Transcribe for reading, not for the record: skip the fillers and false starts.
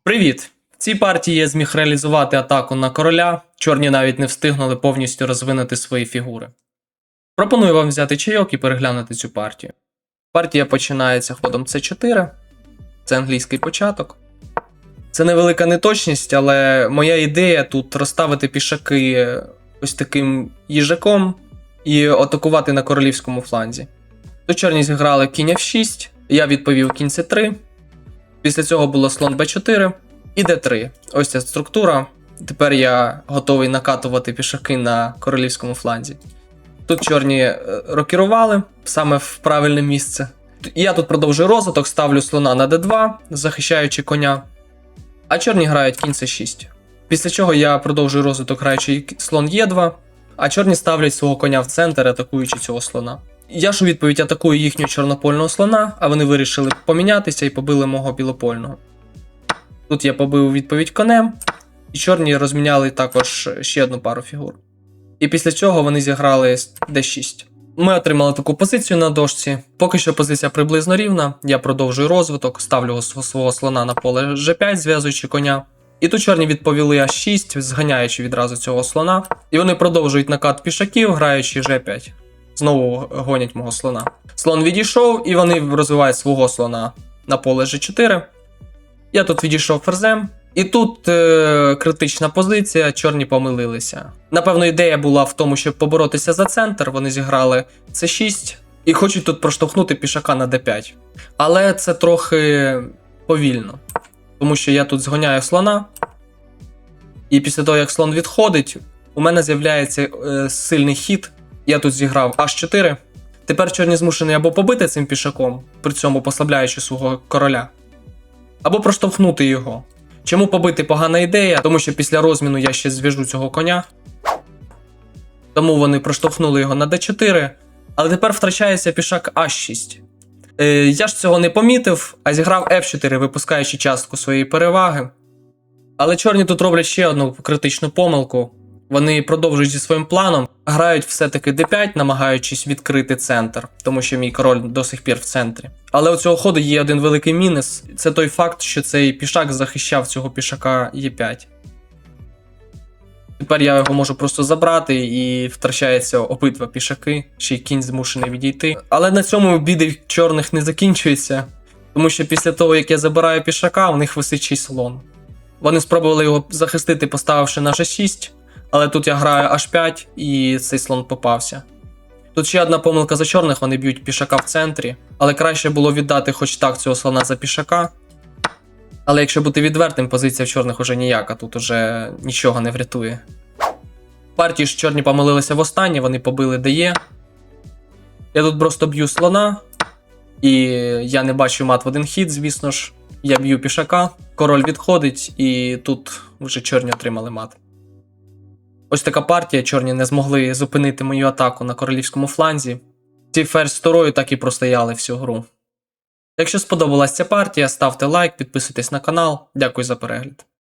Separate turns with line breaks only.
Привіт! В цій партії я зміг реалізувати атаку на короля, чорні навіть не встигнули повністю розвинути свої фігури. Пропоную вам взяти чайок і переглянути цю партію. Партія починається ходом c4, це англійський початок. Це невелика неточність, але моя ідея тут розставити пішаки ось таким їжаком і атакувати на королівському фланзі. Тут чорні зіграли кінь f6, я відповів кінь c3, після цього було слон b4 і d3. Ось ця структура. Тепер я готовий накатувати пішаки на королівському фланзі. Тут чорні рокірували саме в правильне місце. Я тут продовжую розвиток, ставлю слона на d2, захищаючи коня. А чорні грають кінь c6. Після чого я продовжую розвиток, граючи слон e2, а чорні ставлять свого коня в центр, атакуючи цього слона. Я ж у відповідь атакую їхнього чорнопольного слона, а вони вирішили помінятися і побили мого білопольного. Тут я побив у відповідь конем, і чорні розміняли також ще одну пару фігур. І після цього вони зіграли d6. Ми отримали таку позицію на дошці. Поки що позиція приблизно рівна, я продовжую розвиток, ставлю свого слона на поле g5, зв'язуючи коня. І тут чорні відповіли h6, зганяючи відразу цього слона. І вони продовжують накат пішаків, граючи g5. Знову гонять мого слона. Слон відійшов, і вони розвивають свого слона на поле g4. Я тут відійшов ферзем. І тут критична позиція, чорні помилилися. Напевно, ідея була в тому, щоб поборотися за центр. Вони зіграли c6 і хочуть тут проштовхнути пішака на d5. Але це трохи повільно. Тому що я тут згоняю слона. І після того, як слон відходить, у мене з'являється сильний хід. Я тут зіграв h4. Тепер чорні змушені або побити цим пішаком, при цьому послабляючи свого короля, або проштовхнути його. Чому побити погана ідея? Тому що після розміну я ще зв'яжу цього коня. Тому вони проштовхнули його на d4. Але тепер втрачається пішак h6. Я ж цього не помітив, а зіграв f4, випускаючи частку своєї переваги. Але чорні тут роблять ще одну критичну помилку. Вони продовжують зі своїм планом, грають все-таки d5, намагаючись відкрити центр, тому що мій король до сих пір в центрі. Але у цього ходу є один великий мінус, це той факт, що цей пішак захищав цього пішака e5. Тепер я його можу просто забрати і втрачається обидва пішаки, ще й кінь змушений відійти. Але на цьому біди чорних не закінчуються, тому що після того, як я забираю пішака, у них висить ще й слон. Вони спробували його захистити, поставивши на g6, але тут я граю h5 і цей слон попався. Тут ще одна помилка за чорних, вони б'ють пішака в центрі, але краще було віддати хоч так цього слона за пішака. Але якщо бути відвертим, позиція в чорних уже ніяка, тут уже нічого не врятує. В партії ж чорні помилилися востаннє, вони побили DE. Я тут просто б'ю слона, і я не бачу мат в один хід, звісно ж. Я б'ю пішака, король відходить, і тут вже чорні отримали мат. Ось така партія, чорні не змогли зупинити мою атаку на королівському фланзі. Ці ферзь з турою так і простояли всю гру. Якщо сподобалась ця партія, ставте лайк, підписуйтесь на канал. Дякую за перегляд.